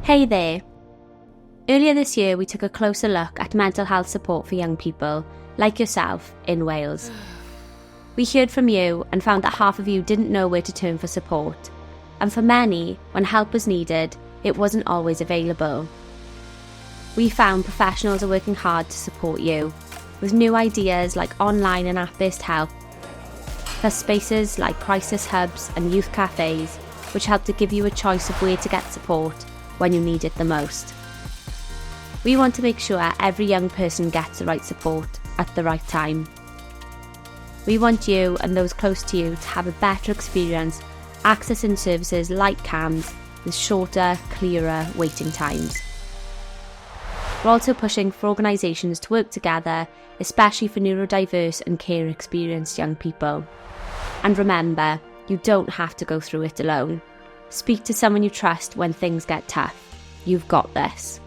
Hey there! Earlier this year we took a closer look at mental health support for young people, like yourself, in Wales. We heard from you and found that half of you didn't know where to turn for support, and for many, when help was needed, it wasn't always available. We found professionals are working hard to support you, with new ideas like online and app-based help, plus spaces like crisis hubs and youth cafes, which help to give you a choice of where to get support when you need it the most. We want to make sure every young person gets the right support at the right time. We want you and those close to you to have a better experience accessing services like CAMHS with shorter, clearer waiting times. We're also pushing for organisations to work together, especially for neurodiverse and care experienced young people. And remember, you don't have to go through it alone. Speak to someone you trust when things get tough. You've got this.